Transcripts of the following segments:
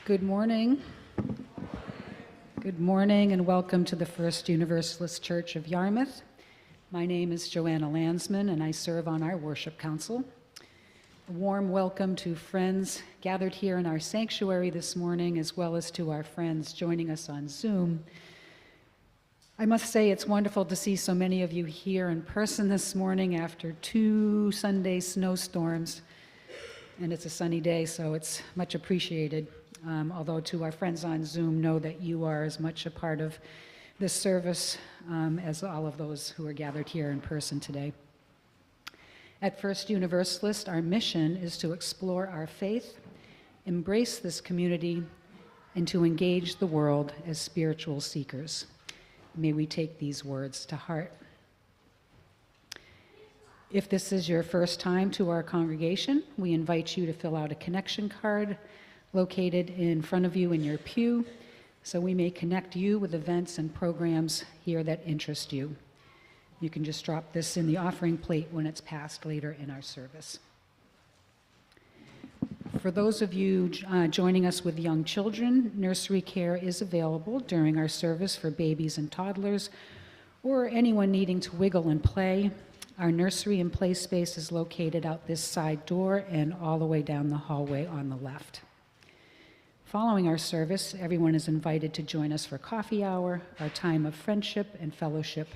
Good morning. Good morning and welcome to the First Universalist Church of Yarmouth. My name is Joanna Landsman and I serve on our worship council. A warm welcome to friends gathered here in our sanctuary this morning, as well as to our friends joining us on Zoom. I must say it's wonderful to see so many of you here in person this morning after 2 Sunday snowstorms. And it's a sunny day, so it's much appreciated. Although to our friends on Zoom, know that you are as much a part of this service as all of those who are gathered here in person today. At First Universalist, our mission is to explore our faith, embrace this community, and to engage the world as spiritual seekers. May we take these words to heart. If this is your first time to our congregation, we invite you to fill out a connection card located in front of you in your pew, so we may connect you with events and programs here that interest you. You can just drop this in the offering plate when it's passed later in our service. For those of you joining us with young children, nursery care is available during our service for babies and toddlers, or anyone needing to wiggle and play. Our nursery and play space is located out this side door and all the way down the hallway on the left. Following our service, everyone is invited to join us for coffee hour, our time of friendship and fellowship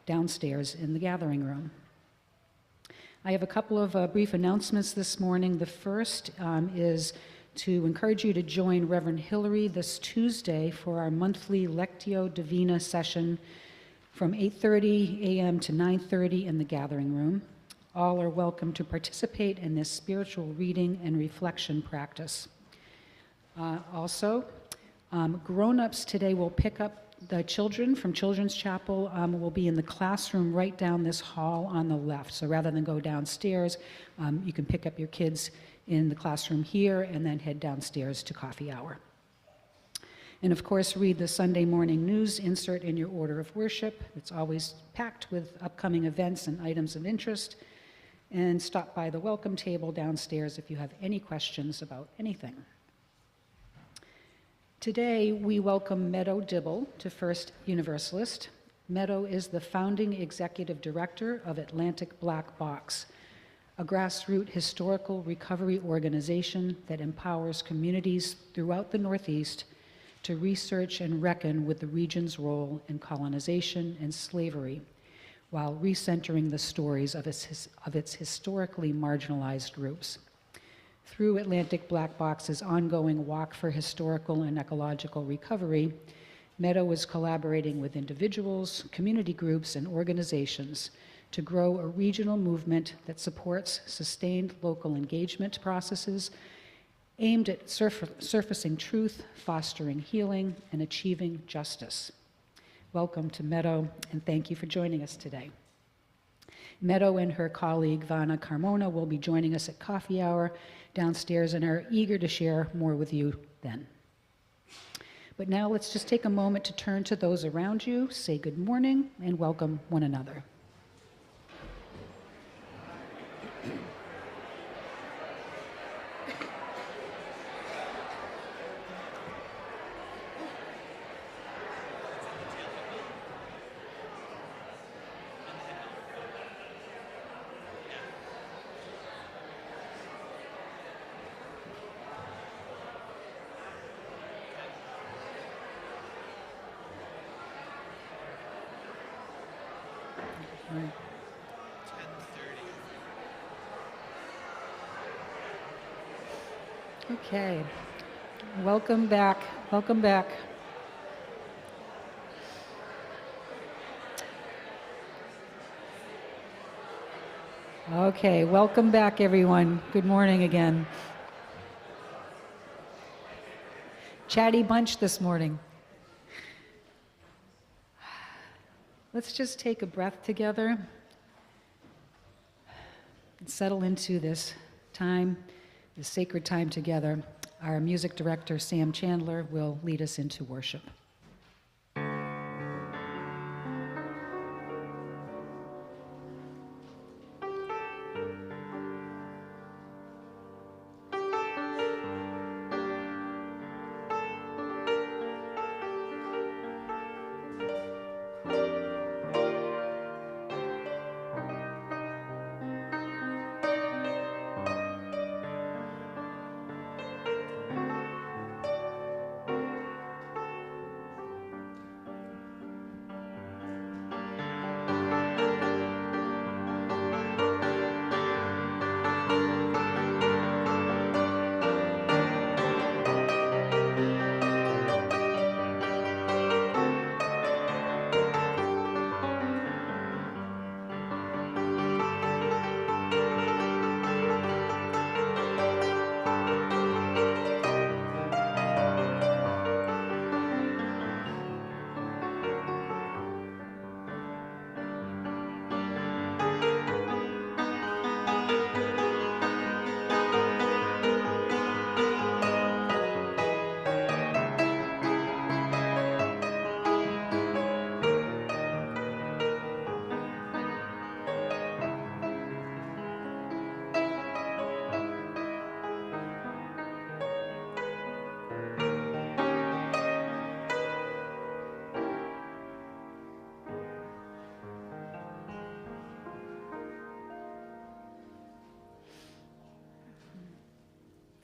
downstairs in the gathering room. I have a couple of brief announcements this morning. The first is to encourage you to join Reverend Hillary this Tuesday for our monthly Lectio Divina session from 8:30 a.m. to 9:30 in the gathering room. All are welcome to participate in this spiritual reading and reflection practice. Also, grown-ups today will pick up the children from Children's Chapel will be in the classroom right down this hall on the left. So rather than go downstairs, you can pick up your kids in the classroom here and then head downstairs to coffee hour. And of course, read the Sunday morning news insert in your order of worship. It's always packed with upcoming events and items of interest. And stop by the welcome table downstairs if you have any questions about anything. Today, we welcome Meadow Dibble to First Universalist. Meadow is the founding executive director of Atlantic Black Box, a grassroots historical recovery organization that empowers communities throughout the Northeast to research and reckon with the region's role in colonization and slavery, while recentering the stories of its historically marginalized groups. Through Atlantic Black Box's ongoing walk for historical and ecological recovery, Meadow is collaborating with individuals, community groups, and organizations to grow a regional movement that supports sustained local engagement processes aimed at surfacing truth, fostering healing, and achieving justice. Welcome to Meadow, and thank you for joining us today. Meadow and her colleague Vanna Carmona will be joining us at coffee hour downstairs and are eager to share more with you then. But now let's just take a moment to turn to those around you, say good morning, and welcome one another. Right. 10:30. Okay. Welcome back. Welcome back. Okay, welcome back, everyone. Good morning again. Chatty bunch this morning. Let's just take a breath together and settle into this time, this sacred time together. Our music director, Sam Chandler, will lead us into worship.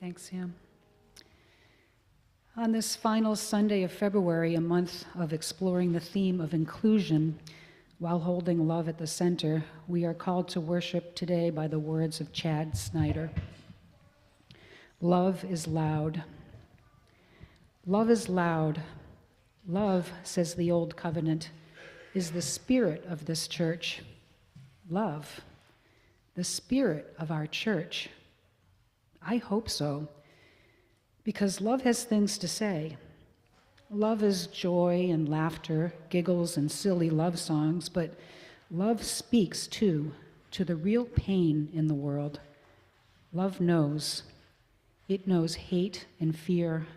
Thanks, Sam. On this final Sunday of February, a month of exploring the theme of inclusion while holding love at the center, we are called to worship today by the words of Chad Snyder. Love is loud. Love is loud. Love, says the Old Covenant, is the spirit of this church. Love, the spirit of our church. I hope so, because love has things to say. Love is joy and laughter, giggles and silly love songs, but love speaks too to the real pain in the world. Love knows. It knows hate and fear,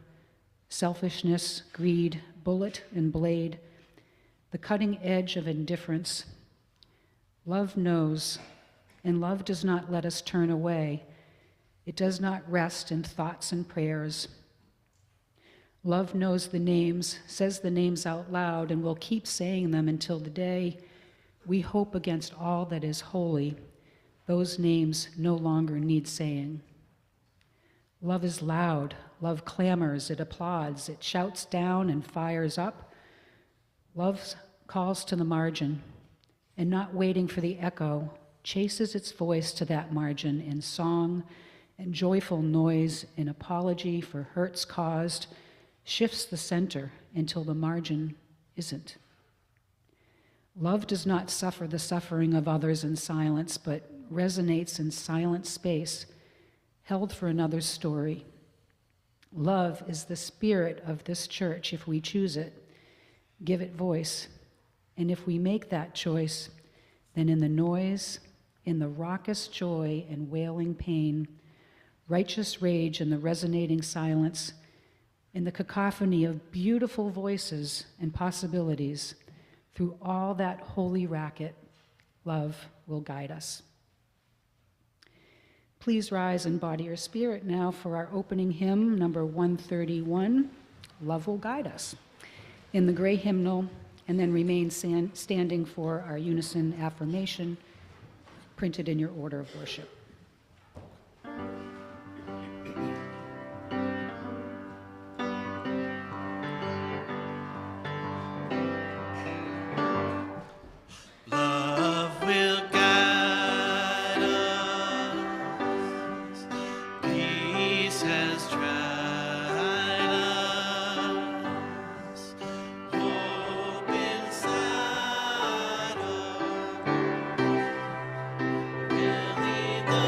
selfishness, greed, bullet and blade, the cutting edge of indifference. Love knows, and love does not let us turn away. It does not rest in thoughts and prayers. Love knows the names, says the names out loud, and will keep saying them until the day we hope against all that is holy, those names no longer need saying. Love is loud. Love clamors, it applauds, it shouts down and fires up. Love calls to the margin, and not waiting for the echo, chases its voice to that margin in song and joyful noise, in apology for hurts caused, shifts the center until the margin isn't. Love does not suffer the suffering of others in silence, but resonates in silent space, held for another's story. Love is the spirit of this church if we choose it, give it voice. And if we make that choice, then in the noise, in the raucous joy and wailing pain, righteous rage and the resonating silence, in the cacophony of beautiful voices and possibilities, through all that holy racket, love will guide us. Please rise and body your spirit now for our opening hymn, number 131, Love Will Guide Us, in the gray hymnal, and then remain standing for our unison affirmation, printed in your order of worship. The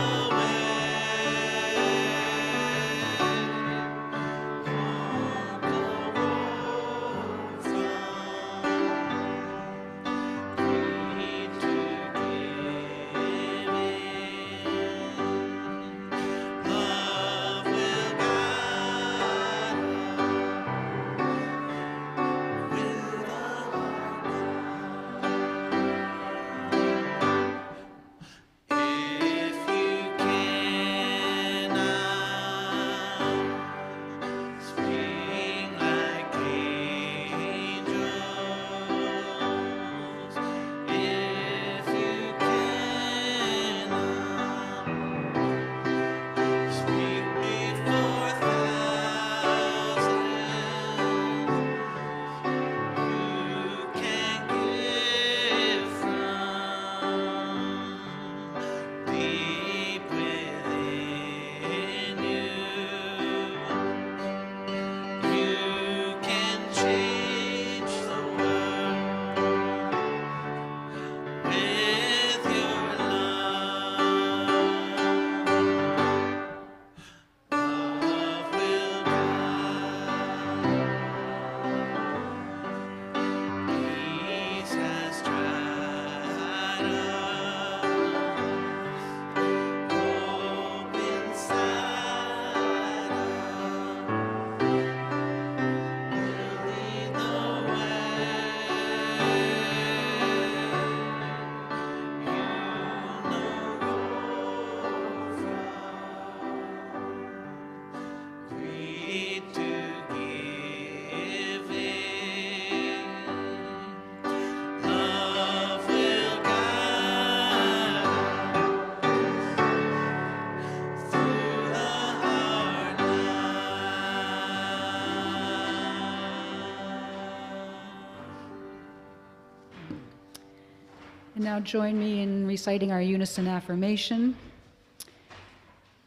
And now join me in reciting our unison affirmation.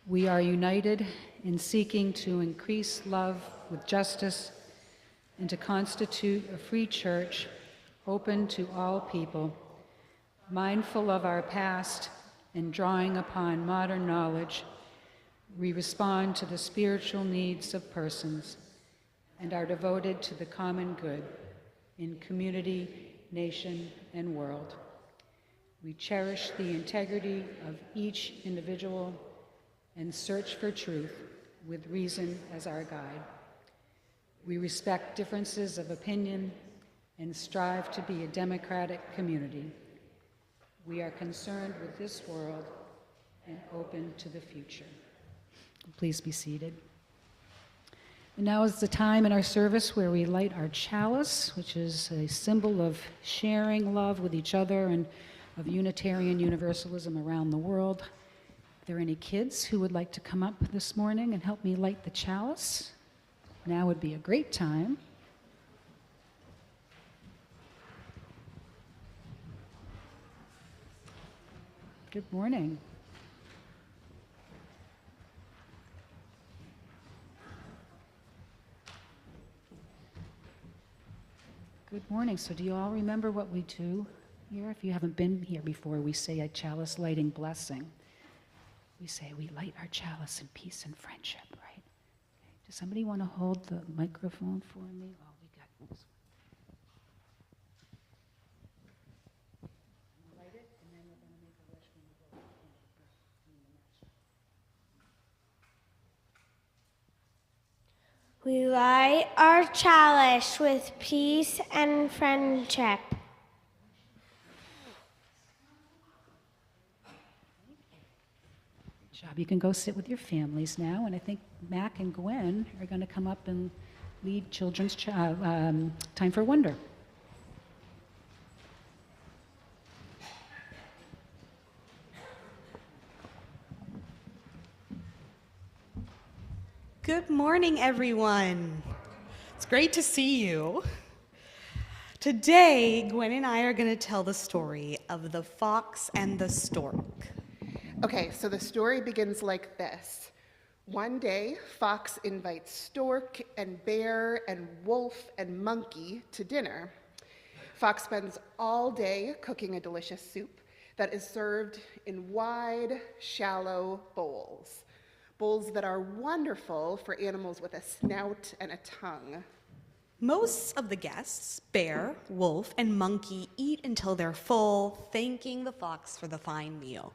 We are united in seeking to increase love with justice and to constitute a free church open to all people, mindful of our past and drawing upon modern knowledge. We respond to the spiritual needs of persons and are devoted to the common good in community, nation, and world. We cherish the integrity of each individual and search for truth with reason as our guide. We respect differences of opinion and strive to be a democratic community. We are concerned with this world and open to the future. Please be seated. And now is the time in our service where we light our chalice, which is a symbol of sharing love with each other and of Unitarian Universalism around the world. Are there any kids who would like to come up this morning and help me light the chalice? Now would be a great time. Good morning. Good morning. So do you all remember what we do here? If you haven't been here before, we say a chalice lighting blessing. We say we light our chalice in peace and friendship, right? Okay. Does somebody want to hold the microphone for me? Oh, we got this one. Light it, and then we're going to make a wish when we go in the match. We light our chalice with peace and friendship. Good job. You can go sit with your families now, and I think Mac and Gwen are going to come up and lead Children's Time for Wonder. Good morning, everyone. It's great to see you. Today, Gwen and I are going to tell the story of the fox and the stork. Okay, so the story begins like this. One day, Fox invites Stork and Bear and Wolf and Monkey to dinner. Fox spends all day cooking a delicious soup that is served in wide, shallow bowls. Bowls that are wonderful for animals with a snout and a tongue. Most of the guests, Bear, Wolf, and Monkey, eat until they're full, thanking the fox for the fine meal.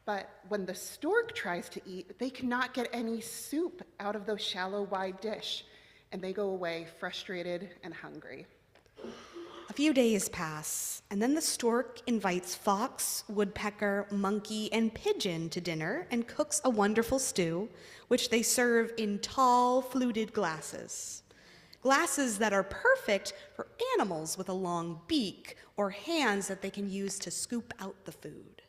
But when the stork tries to eat, they cannot get any soup out of those shallow, wide dish, and they go away frustrated and hungry. A few days pass, and then the stork invites fox, woodpecker, monkey, and pigeon to dinner and cooks a wonderful stew, which they serve in tall, fluted glasses. Glasses that are perfect for animals with a long beak or hands that they can use to scoop out the food.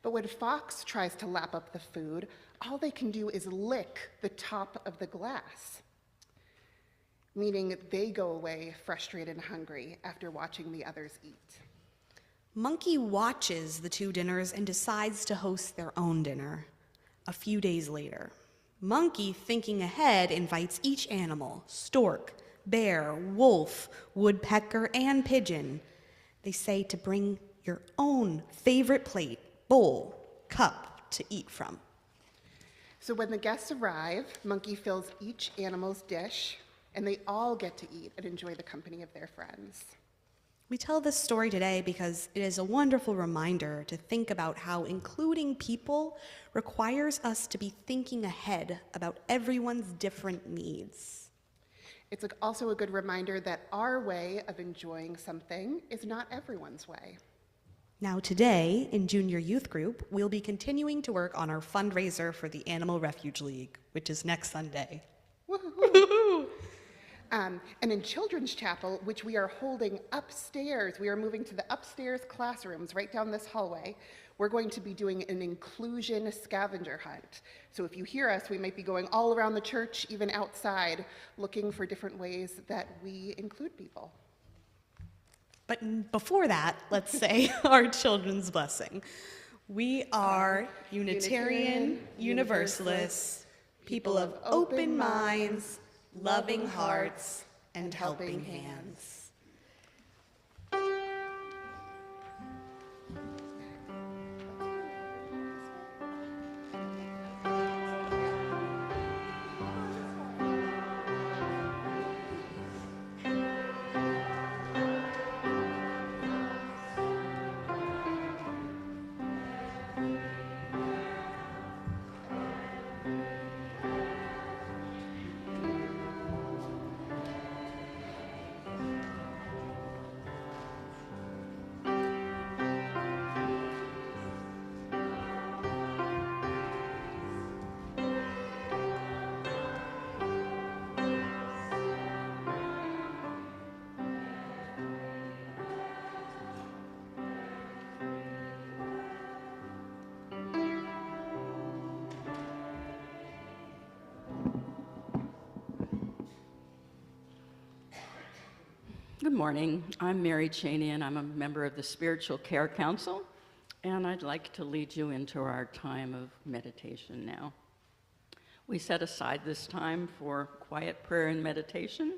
But when Fox tries to lap up the food, all they can do is lick the top of the glass, meaning they go away frustrated and hungry after watching the others eat. Monkey watches the two dinners and decides to host their own dinner. A few days later, Monkey, thinking ahead, invites each animal, stork, bear, wolf, woodpecker, and pigeon. They say to bring your own favorite plate, bowl, cup to eat from. So when the guests arrive, Monkey fills each animal's dish, and they all get to eat and enjoy the company of their friends. We tell this story today because it is a wonderful reminder to think about how including people requires us to be thinking ahead about everyone's different needs. It's also a good reminder that our way of enjoying something is not everyone's way. Now today, in Junior Youth Group, we'll be continuing to work on our fundraiser for the Animal Refuge League, which is next Sunday. Woo-hoo-hoo. And in Children's Chapel, which we are holding upstairs, we are moving to the upstairs classrooms right down this hallway. We're going to be doing an inclusion scavenger hunt. So if you hear us, we might be going all around the church, even outside, looking for different ways that we include people. But before that, let's say our children's blessing. We are Unitarian, Universalists, people of open minds, loving hearts, and helping hands. Good morning. I'm Mary Cheney, and I'm a member of the Spiritual Care Council, and I'd like to lead you into our time of meditation now. We set aside this time for quiet prayer and meditation.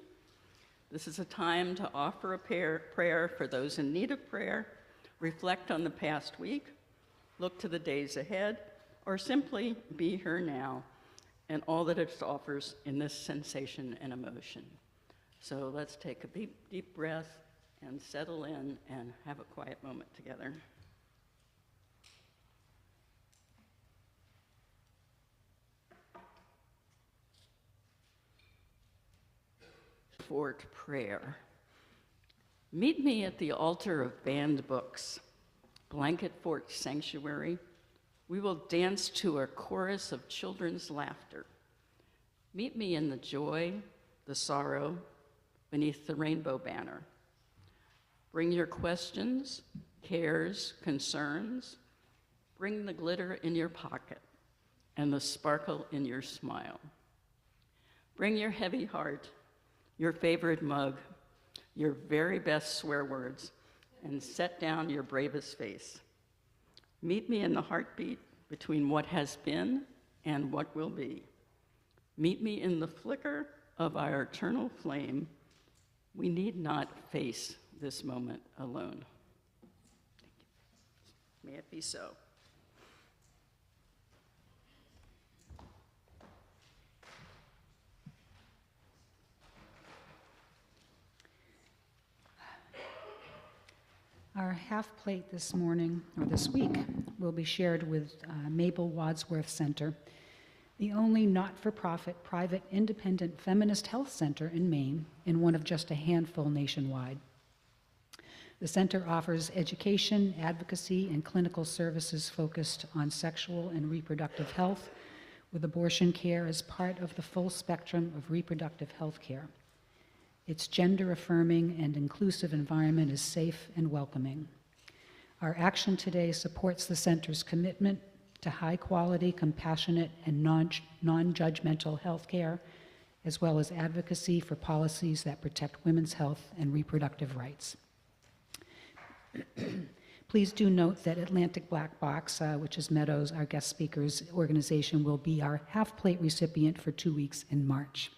This is a time to offer a prayer for those in need of prayer, reflect on the past week, look to the days ahead, or simply be here now and all that it offers in this sensation and emotion. So let's take a deep breath and settle in and have a quiet moment together. Fort prayer. Meet me at the altar of banned books, Blanket Fort Sanctuary. We will dance to a chorus of children's laughter. Meet me in the joy, the sorrow, beneath the rainbow banner. Bring your questions, cares, concerns. Bring the glitter in your pocket and the sparkle in your smile. Bring your heavy heart, your favorite mug, your very best swear words, and set down your bravest face. Meet me in the heartbeat between what has been and what will be. Meet me in the flicker of our eternal flame. We need not face this moment alone. Thank you. May it be so. Our half plate this morning, or this week, will be shared with Mabel Wadsworth Center, the only not-for-profit, private, independent feminist health center in Maine, and one of just a handful nationwide. The center offers education, advocacy, and clinical services focused on sexual and reproductive health, with abortion care as part of the full spectrum of reproductive health care. Its gender-affirming and inclusive environment is safe and welcoming. Our action today supports the center's commitment to high-quality, compassionate, and non-judgmental health care, as well as advocacy for policies that protect women's health and reproductive rights. Please do note that Atlantic Black Box, which is Meadows, our guest speakers organization, will be our half-plate recipient for 2 weeks in March.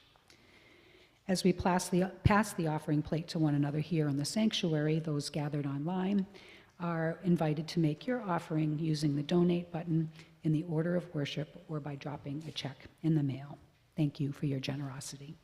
As we pass the offering plate to one another here in the sanctuary, those gathered online are invited to make your offering using the donate button in the order of worship or by dropping a check in the mail. Thank you for your generosity.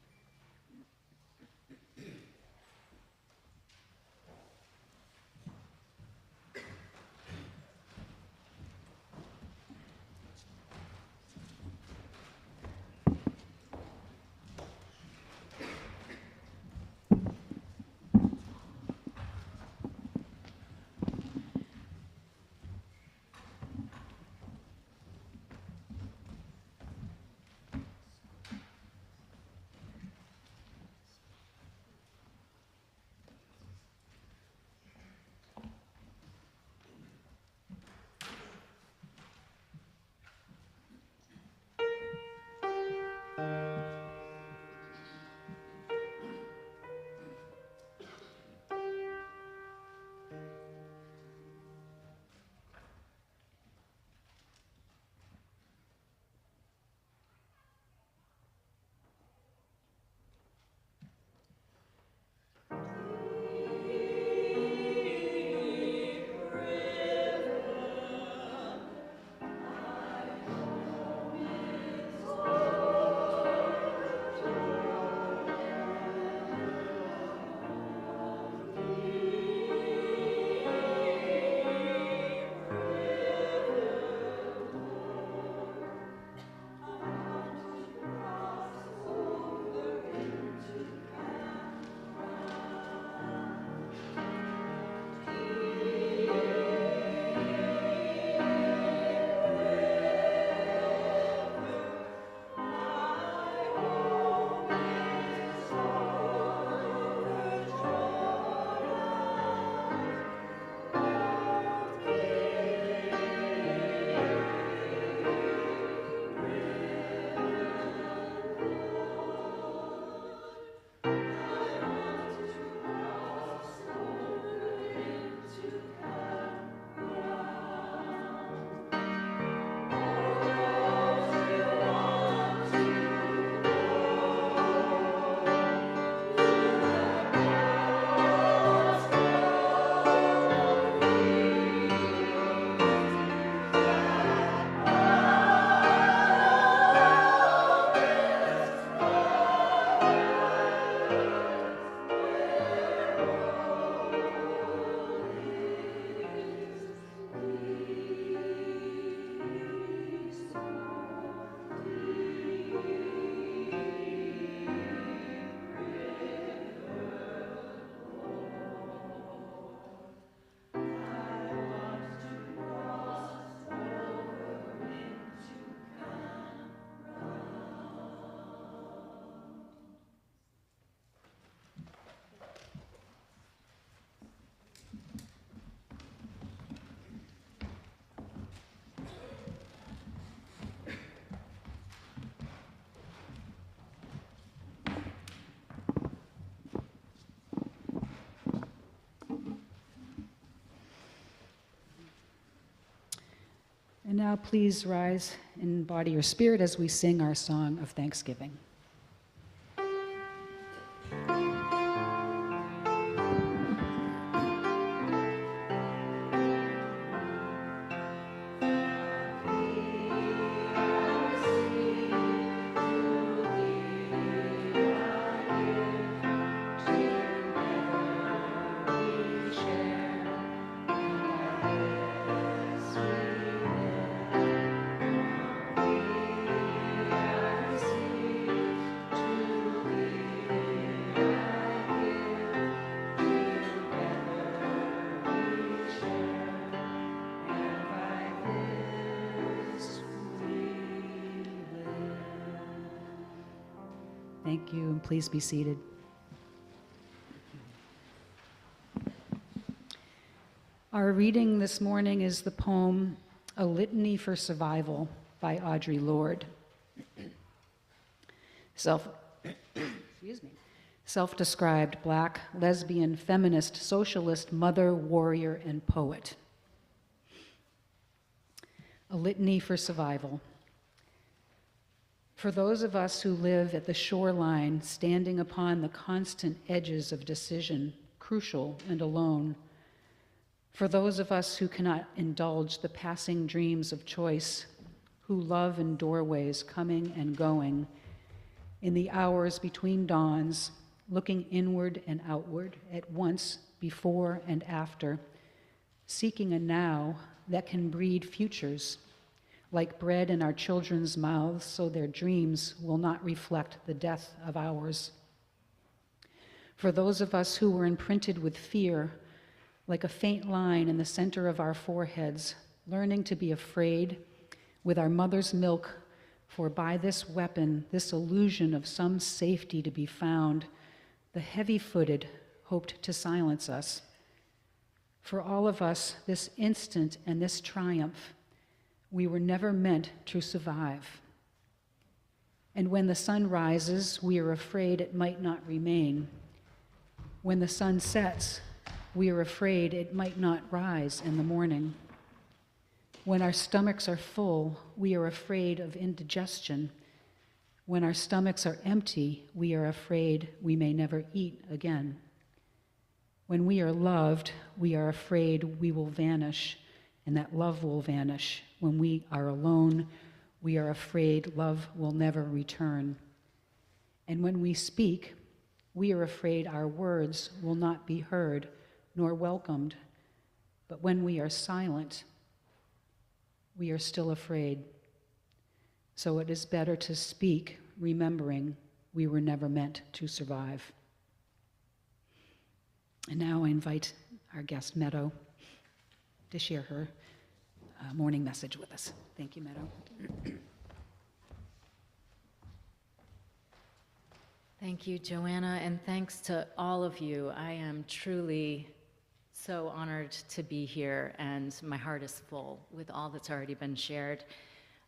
And now please rise in body or spirit as we sing our song of thanksgiving. Thank you, and please be seated. Our reading this morning is the poem A Litany for Survival by Audre Lorde. Self-described Black, lesbian, feminist, socialist, mother, warrior, and poet. A Litany for Survival. For those of us who live at the shoreline, standing upon the constant edges of decision, crucial and alone, for those of us who cannot indulge the passing dreams of choice, who love in doorways coming and going, in the hours between dawns, looking inward and outward at once, before and after, seeking a now that can breed futures, like bread in our children's mouths, so their dreams will not reflect the death of ours. For those of us who were imprinted with fear, like a faint line in the center of our foreheads, learning to be afraid with our mother's milk, for by this weapon, this illusion of some safety to be found, the heavy-footed hoped to silence us. For all of us, this instant and this triumph, we were never meant to survive. And when the sun rises, we are afraid it might not remain. When the sun sets, we are afraid it might not rise in the morning. When our stomachs are full, we are afraid of indigestion. When our stomachs are empty, we are afraid we may never eat again. When we are loved, we are afraid we will vanish, and that love will vanish. When we are alone, we are afraid love will never return. And when we speak, we are afraid our words will not be heard nor welcomed. But when we are silent, we are still afraid. So it is better to speak, remembering we were never meant to survive. And now I invite our guest, Meadow, to share her morning message with us. Thank you, Meadow. Thank you, Joanna, and thanks to all of you. I am truly so honored to be here, and my heart is full with all that's already been shared.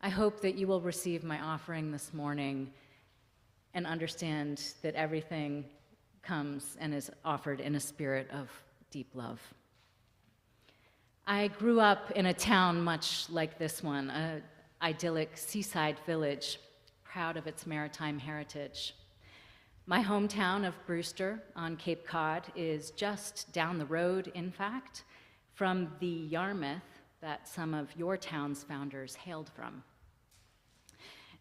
I hope that you will receive my offering this morning and understand that everything comes and is offered in a spirit of deep love. I grew up in a town much like this one, an idyllic seaside village, proud of its maritime heritage. My hometown of Brewster on Cape Cod is just down the road, in fact, from the Yarmouth that some of your town's founders hailed from.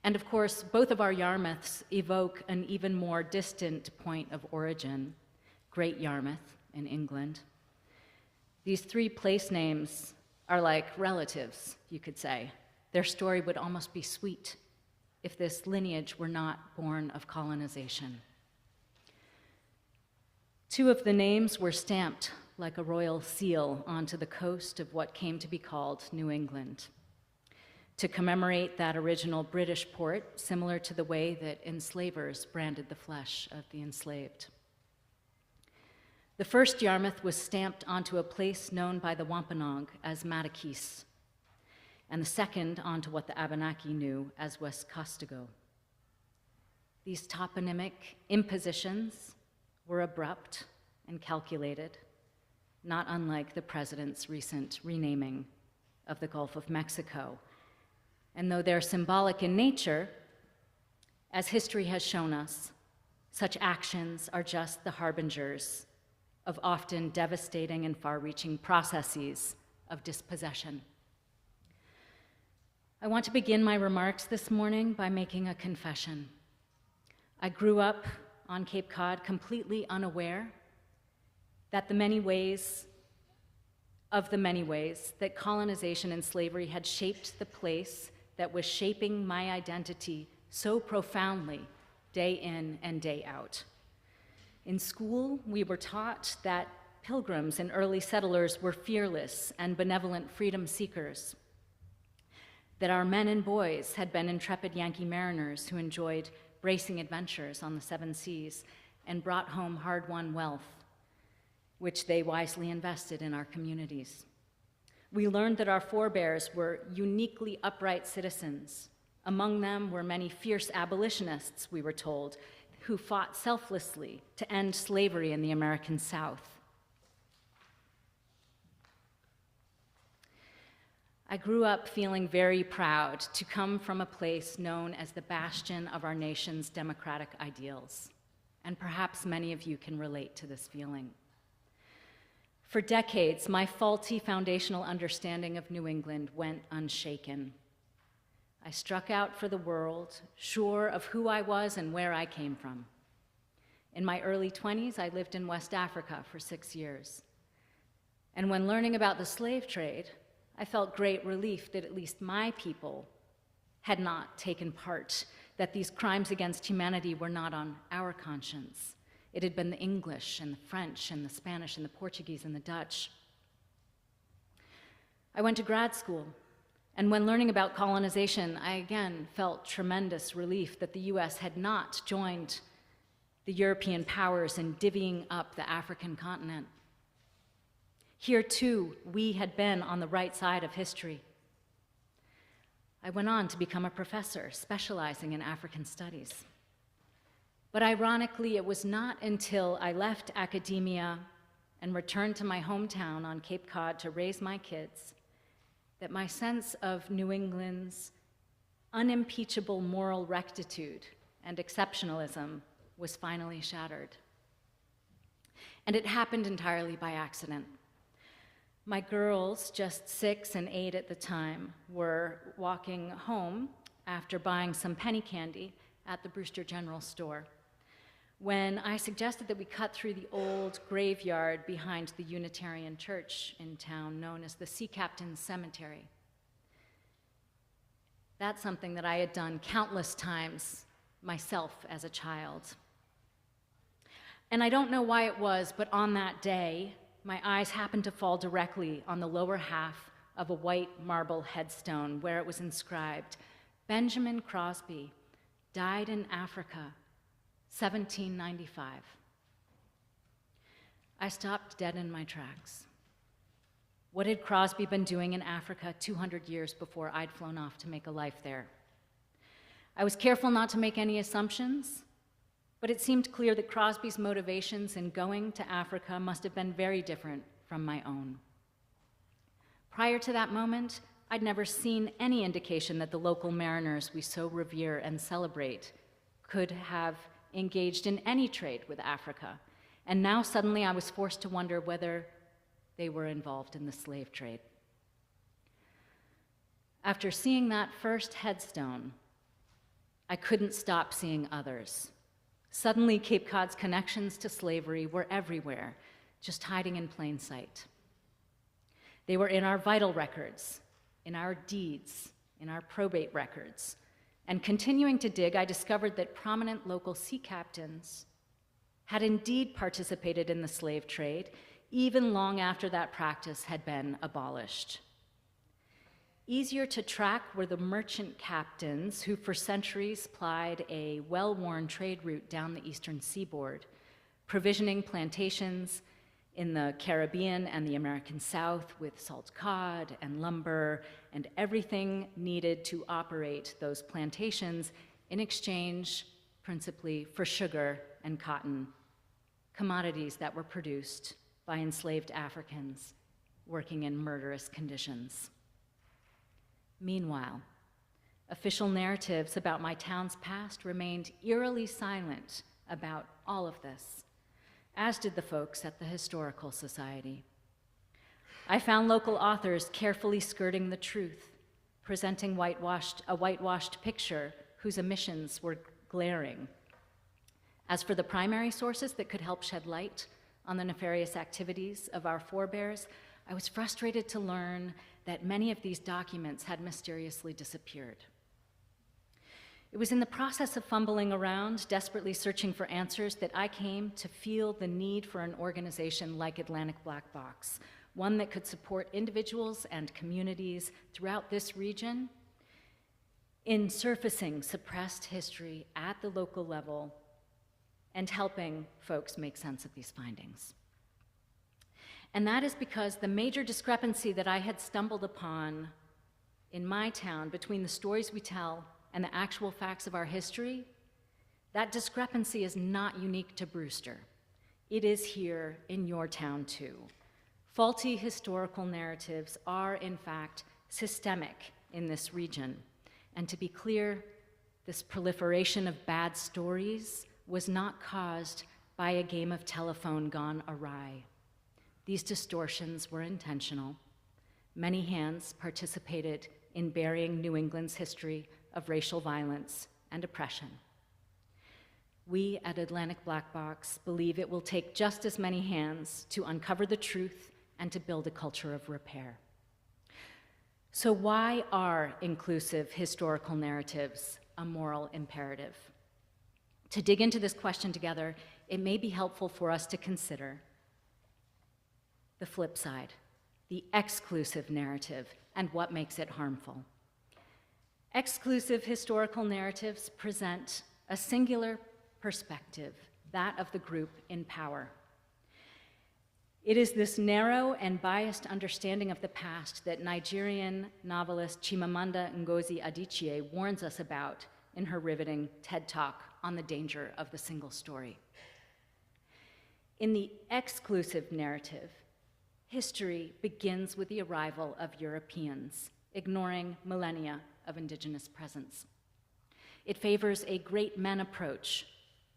And of course, both of our Yarmouths evoke an even more distant point of origin, Great Yarmouth in England. These three place names are like relatives, you could say. Their story would almost be sweet if this lineage were not born of colonization. Two of the names were stamped like a royal seal onto the coast of what came to be called New England, to commemorate that original British port, similar to the way that enslavers branded the flesh of the enslaved. The first Yarmouth was stamped onto a place known by the Wampanoag as Matakis, and the second onto what the Abenaki knew as Westcostigo. These toponymic impositions were abrupt and calculated, not unlike the president's recent renaming of the Gulf of Mexico And though they're symbolic in nature, as history has shown us, such actions are just the harbingers of often devastating and far-reaching processes of dispossession. I want to begin my remarks this morning by making a confession. I grew up on Cape Cod completely unaware that the many ways that colonization and slavery had shaped the place that was shaping my identity so profoundly day in and day out. In school, we were taught that pilgrims and early settlers were fearless and benevolent freedom seekers, that our men and boys had been intrepid Yankee mariners who enjoyed bracing adventures on the seven seas and brought home hard-won wealth, which they wisely invested in our communities. We learned that our forebears were uniquely upright citizens. Among them were many fierce abolitionists, we were told, who fought selflessly to end slavery in the American South. I grew up feeling very proud to come from a place known as the bastion of our nation's democratic ideals, and perhaps many of you can relate to this feeling. For decades, my faulty foundational understanding of New England went unshaken. I struck out for the world, sure of who I was and where I came from. In my early 20s, I lived in West Africa for 6 years. And when learning about the slave trade, I felt great relief that at least my people had not taken part, that these crimes against humanity were not on our conscience. It had been the English and the French and the Spanish and the Portuguese and the Dutch. I went to grad school, and when learning about colonization, I again felt tremendous relief that the US had not joined the European powers in divvying up the African continent. Here, too, we had been on the right side of history. I went on to become a professor specializing in African studies. But ironically, it was not until I left academia and returned to my hometown on Cape Cod to raise my kids that my sense of New England's unimpeachable moral rectitude and exceptionalism was finally shattered. And it happened entirely by accident. My girls, just 6 and 8 at the time, were walking home after buying some penny candy at the Brewster General Store when I suggested that we cut through the old graveyard behind the Unitarian church in town known as the Sea Captain's Cemetery. That's something that I had done countless times myself as a child. And I don't know why it was, but on that day, my eyes happened to fall directly on the lower half of a white marble headstone where it was inscribed, Benjamin Crosby died in Africa, 1795. I stopped dead in my tracks. What had Crosby been doing in Africa 200 years before I'd flown off to make a life there? I was careful not to make any assumptions, but it seemed clear that Crosby's motivations in going to Africa must have been very different from my own. Prior to that moment, I'd never seen any indication that the local mariners we so revere and celebrate could have engaged in any trade with Africa. And now suddenly I was forced to wonder whether they were involved in the slave trade. After seeing that first headstone, I couldn't stop seeing others. Suddenly, Cape Cod's connections to slavery were everywhere, just hiding in plain sight. They were in our vital records, in our deeds, in our probate records. And continuing to dig, I discovered that prominent local sea captains had indeed participated in the slave trade, even long after that practice had been abolished. Easier to track were the merchant captains who for centuries plied a well-worn trade route down the eastern seaboard, provisioning plantations in the Caribbean and the American South with salt cod and lumber and everything needed to operate those plantations in exchange principally for sugar and cotton, commodities that were produced by enslaved Africans working in murderous conditions. Meanwhile, Official narratives about my town's past remained eerily silent about all of this, as did the folks at the Historical Society. I found local authors carefully skirting the truth, presenting a whitewashed picture whose omissions were glaring. As for the primary sources that could help shed light on the nefarious activities of our forebears, I was frustrated to learn that many of these documents had mysteriously disappeared. It was in the process of fumbling around, desperately searching for answers, that I came to feel the need for an organization like Atlantic Black Box, one that could support individuals and communities throughout this region in surfacing suppressed history at the local level and helping folks make sense of these findings. And that is because the major discrepancy that I had stumbled upon in my town between the stories we tell and the actual facts of our history, that discrepancy is not unique to Brewster. It is here in your town too. Faulty historical narratives are, in fact, systemic in this region. And to be clear, this proliferation of bad stories was not caused by a game of telephone gone awry. These distortions were intentional. Many hands participated in burying New England's history of racial violence and oppression. We at Atlantic Black Box believe it will take just as many hands to uncover the truth and to build a culture of repair. So why are inclusive historical narratives a moral imperative? To dig into this question together, it may be helpful for us to consider the flip side, the exclusive narrative, and what makes it harmful. Exclusive historical narratives present a singular perspective, that of the group in power. It is this narrow and biased understanding of the past that Nigerian novelist Chimamanda Ngozi Adichie warns us about in her riveting TED Talk on the danger of the single story. In the exclusive narrative, history begins with the arrival of Europeans, ignoring millennia of indigenous presence. It favors a great men approach,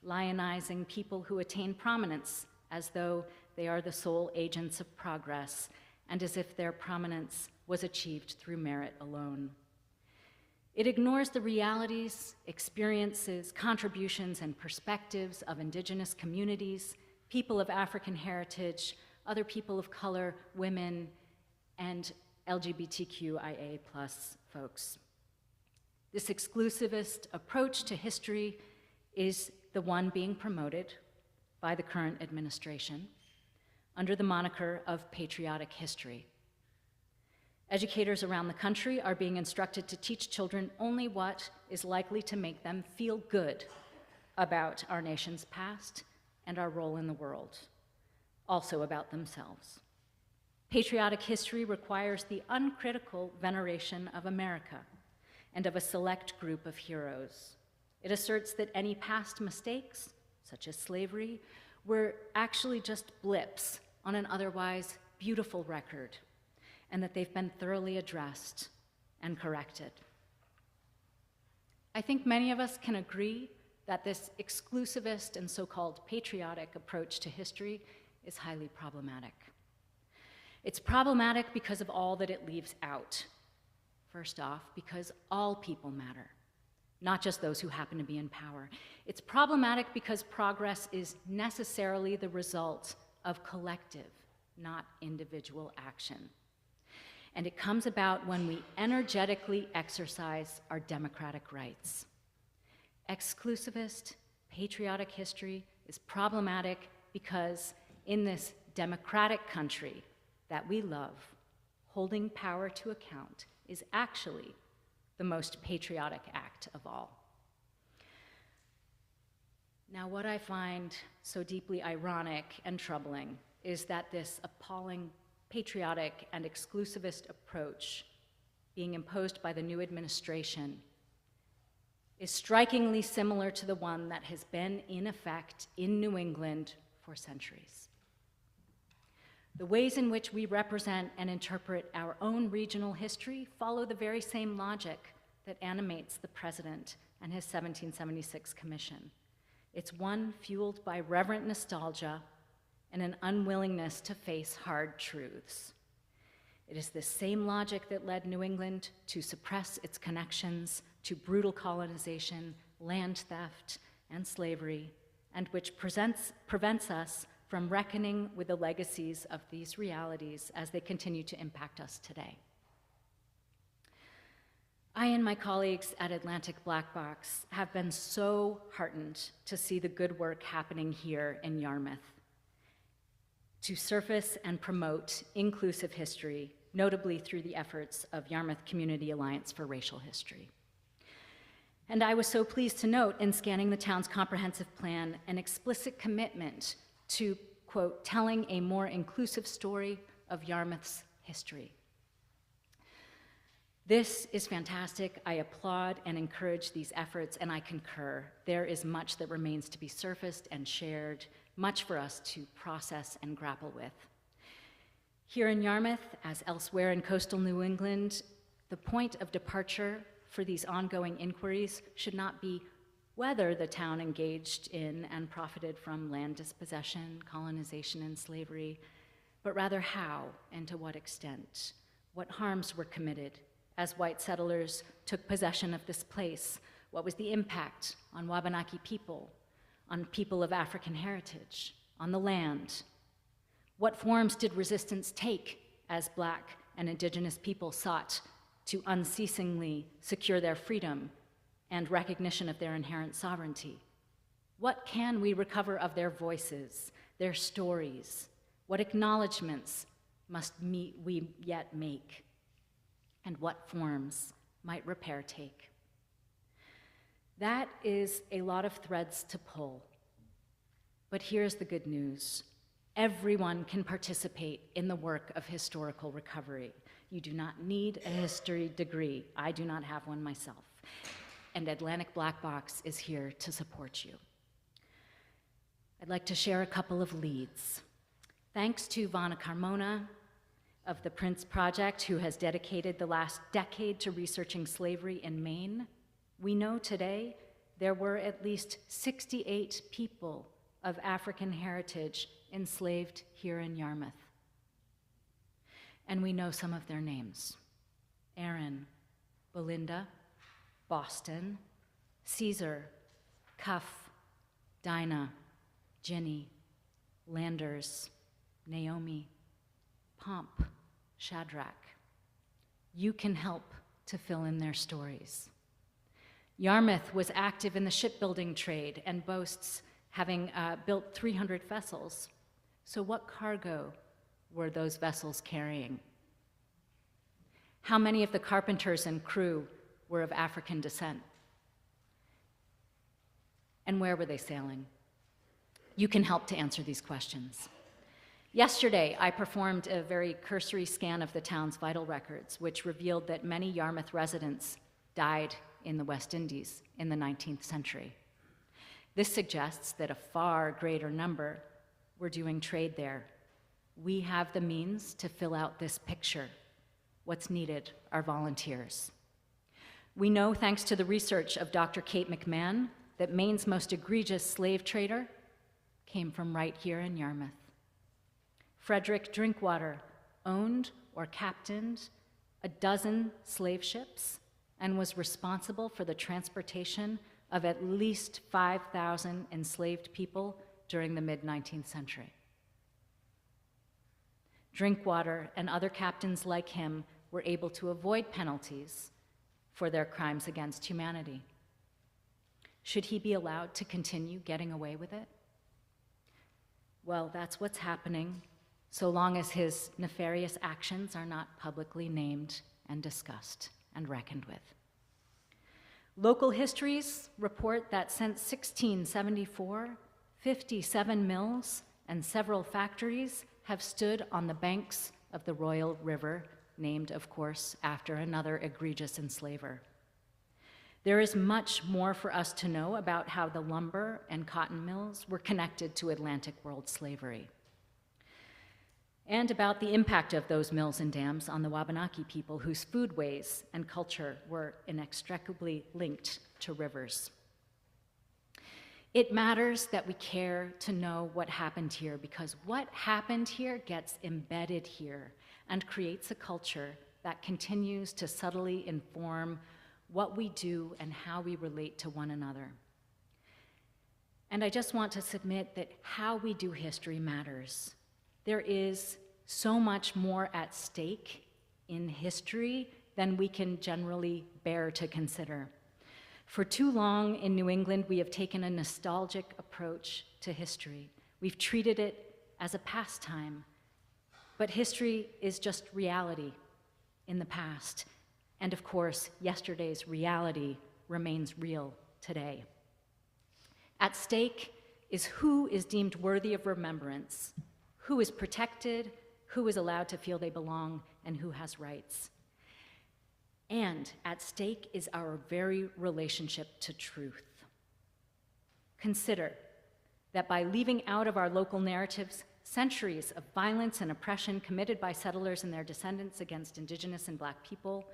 lionizing people who attain prominence as though they are the sole agents of progress and as if their prominence was achieved through merit alone. It ignores the realities, experiences, contributions, and perspectives of indigenous communities, people of African heritage, other people of color, women, and LGBTQIA+ folks. This exclusivist approach to history is the one being promoted by the current administration under the moniker of patriotic history. Educators around the country are being instructed to teach children only what is likely to make them feel good about our nation's past and our role in the world, also about themselves. Patriotic history requires the uncritical veneration of America and of a select group of heroes. It asserts that any past mistakes, such as slavery, were actually just blips on an otherwise beautiful record, and that they've been thoroughly addressed and corrected. I think many of us can agree that this exclusivist and so-called patriotic approach to history is highly problematic. It's problematic because of all that it leaves out. First off, because all people matter, not just those who happen to be in power. It's problematic because progress is necessarily the result of collective, not individual action. And it comes about when we energetically exercise our democratic rights. Exclusivist, patriotic history is problematic because in this democratic country that we love, holding power to account is actually the most patriotic act of all. Now, what I find so deeply ironic and troubling is that this appalling patriotic and exclusivist approach being imposed by the new administration is strikingly similar to the one that has been in effect in New England for centuries. The ways in which we represent and interpret our own regional history follow the very same logic that animates the president and his 1776 commission. It's one fueled by reverent nostalgia and an unwillingness to face hard truths. It is this same logic that led New England to suppress its connections to brutal colonization, land theft, and slavery, and which prevents us from reckoning with the legacies of these realities as they continue to impact us today. I and my colleagues at Atlantic Black Box have been so heartened to see the good work happening here in Yarmouth to surface and promote inclusive history, notably through the efforts of Yarmouth Community Alliance for Racial History. And I was so pleased to note in scanning the town's comprehensive plan an explicit commitment to, quote, telling a more inclusive story of Yarmouth's history. This is fantastic. I applaud and encourage these efforts, and I concur. There is much that remains to be surfaced and shared, much for us to process and grapple with. Here in Yarmouth, as elsewhere in coastal New England, the point of departure for these ongoing inquiries should not be whether the town engaged in and profited from land dispossession, colonization, and slavery, but rather how and to what extent, what harms were committed as white settlers took possession of this place, what was the impact on Wabanaki people, on people of African heritage, on the land. What forms did resistance take as Black and Indigenous people sought to unceasingly secure their freedom and recognition of their inherent sovereignty? What can we recover of their voices, their stories? What acknowledgments must we yet make? And what forms might repair take? That is a lot of threads to pull. But here's the good news. Everyone can participate in the work of historical recovery. You do not need a history degree. I do not have one myself. And Atlantic Black Box is here to support you. I'd like to share a couple of leads. Thanks to Vana Carmona of the Prince Project, who has dedicated the last decade to researching slavery in Maine, we know today there were at least 68 people of African heritage enslaved here in Yarmouth. And we know some of their names: Aaron, Belinda, Boston, Caesar, Cuff, Dinah, Ginny, Landers, Naomi, Pomp, Shadrach. You can help to fill in their stories. Yarmouth was active in the shipbuilding trade and boasts having built 300 vessels. So what cargo were those vessels carrying? How many of the carpenters and crew were of African descent? And where were they sailing? You can help to answer these questions. Yesterday, I performed a very cursory scan of the town's vital records, which revealed that many Yarmouth residents died in the West Indies in the 19th century. This suggests that a far greater number were doing trade there. We have the means to fill out this picture. What's needed are volunteers. We know, thanks to the research of Dr. Kate McMahon, that Maine's most egregious slave trader came from right here in Yarmouth. Frederick Drinkwater owned or captained a dozen slave ships and was responsible for the transportation of at least 5,000 enslaved people during the mid-19th century. Drinkwater and other captains like him were able to avoid penalties for their crimes against humanity. Should he be allowed to continue getting away with it? Well, that's what's happening, so long as his nefarious actions are not publicly named and discussed and reckoned with. Local histories report that since 1674, 57 mills and several factories have stood on the banks of the Royal River, named, of course, after another egregious enslaver. There is much more for us to know about how the lumber and cotton mills were connected to Atlantic world slavery. and about the impact of those mills and dams on the Wabanaki people whose foodways and culture were inextricably linked to rivers. It matters that we care to know what happened here, because what happened here gets embedded here and creates a culture that continues to subtly inform what we do and how we relate to one another. And I just want to submit that how we do history matters. There is so much more at stake in history than we can generally bear to consider. For too long in New England, we have taken a nostalgic approach to history. We've treated it as a pastime, but history is just reality in the past. And of course, yesterday's reality remains real today. At stake is who is deemed worthy of remembrance, who is protected, who is allowed to feel they belong, and who has rights. And at stake is our very relationship to truth. Consider that by leaving out of our local narratives centuries of violence and oppression committed by settlers and their descendants against Indigenous and Black people,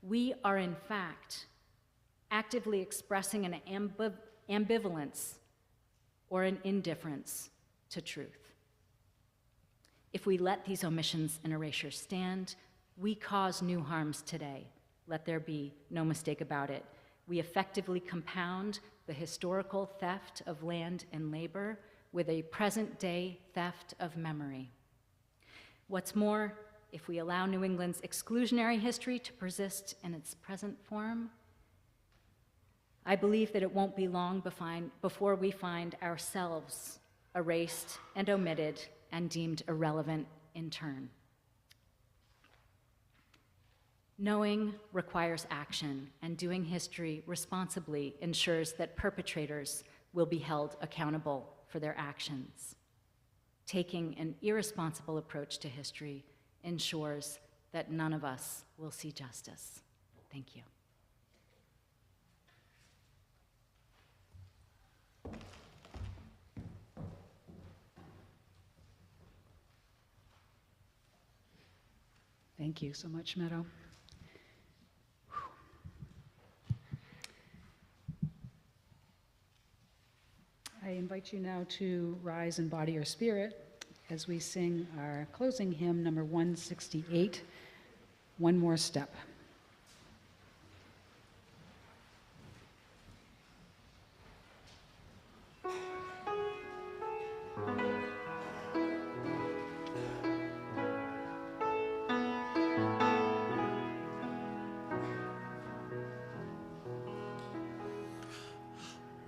we are in fact actively expressing an ambivalence or an indifference to truth. If we let these omissions and erasures stand, we cause new harms today. Let there be no mistake about it. We effectively compound the historical theft of land and labor with a present-day theft of memory. What's more, if we allow New England's exclusionary history to persist in its present form, I believe that it won't be long before we find ourselves erased and omitted and deemed irrelevant in turn. Knowing requires action, and doing history responsibly ensures that perpetrators will be held accountable for their actions. Taking an irresponsible approach to history ensures that none of us will see justice. Thank you. Thank you so much, Meadow. I invite you now to rise in body or spirit as we sing our closing hymn, number 168, One More Step.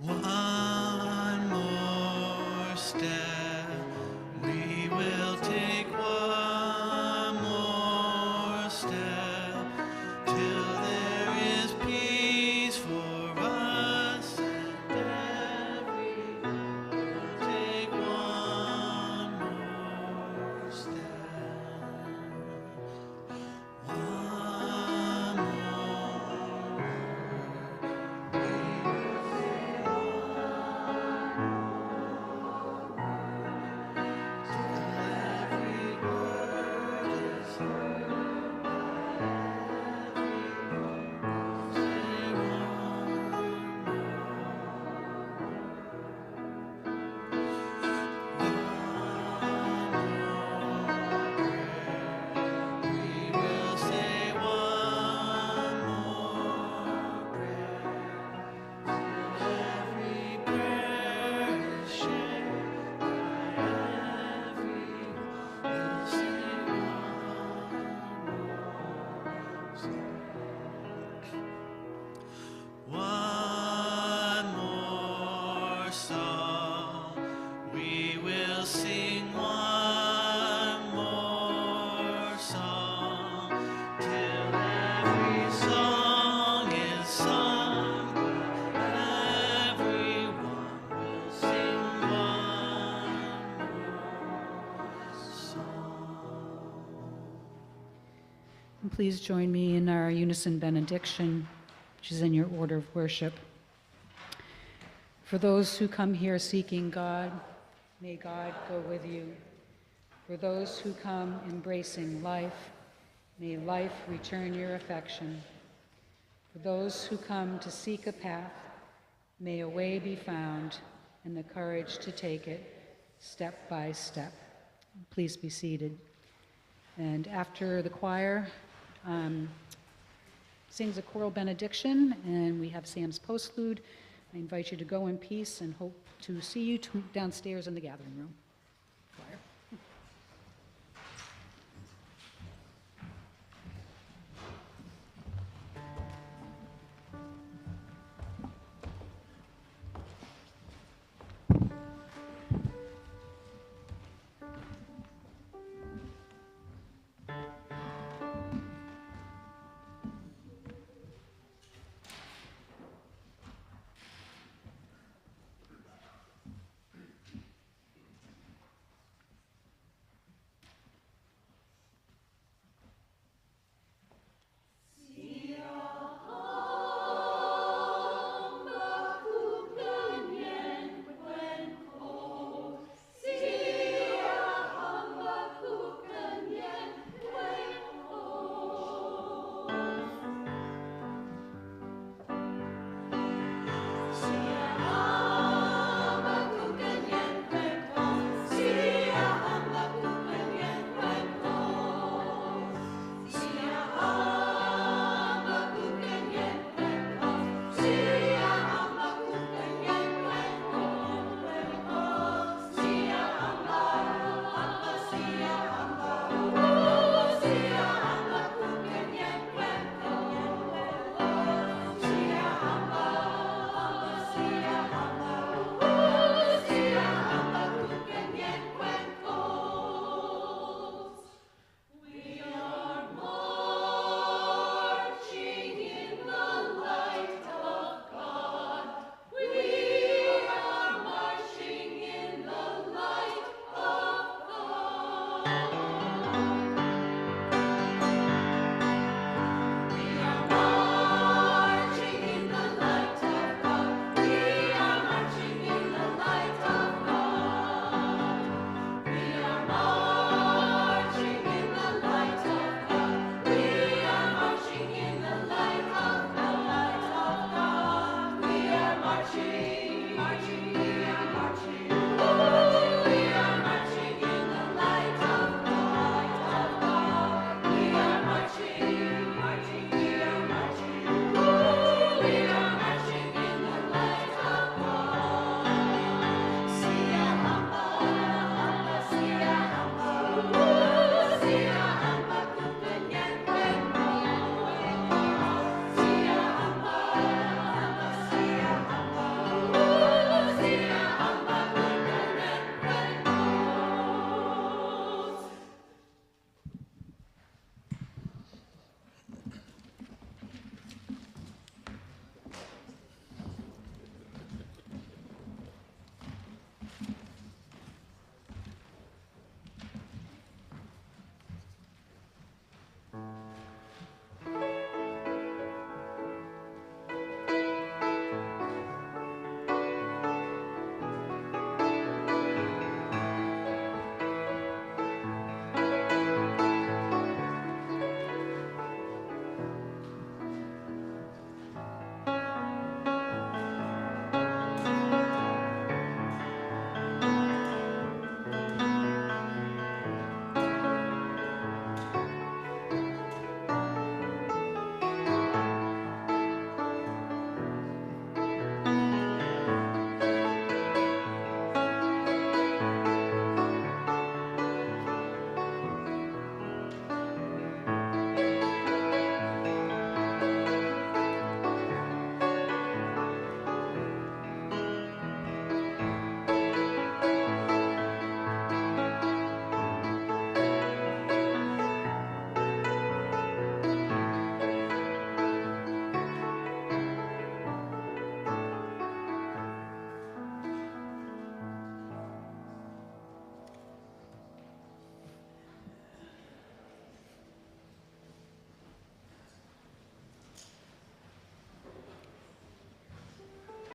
One more step, we will take one more step, till there is peace for us and everyone. We'll take one more step, one more word, we will say every word is heard by everyone. Say we will say one more prayer. Every prayer is shared by everyone. We'll say one more song. We will sing one more song, till every song is sung by everyone. We'll sing one more song. And please join me in our unison benediction, which is in your order of worship. For those who come here seeking God, may God go with you. For those who come embracing life, may life return your affection. For those who come to seek a path, may a way be found and the courage to take it step by step. Please be seated. And after the choir sings a choral benediction, and we have Sam's postlude, I invite you to go in peace and hope to see you downstairs in the gathering room.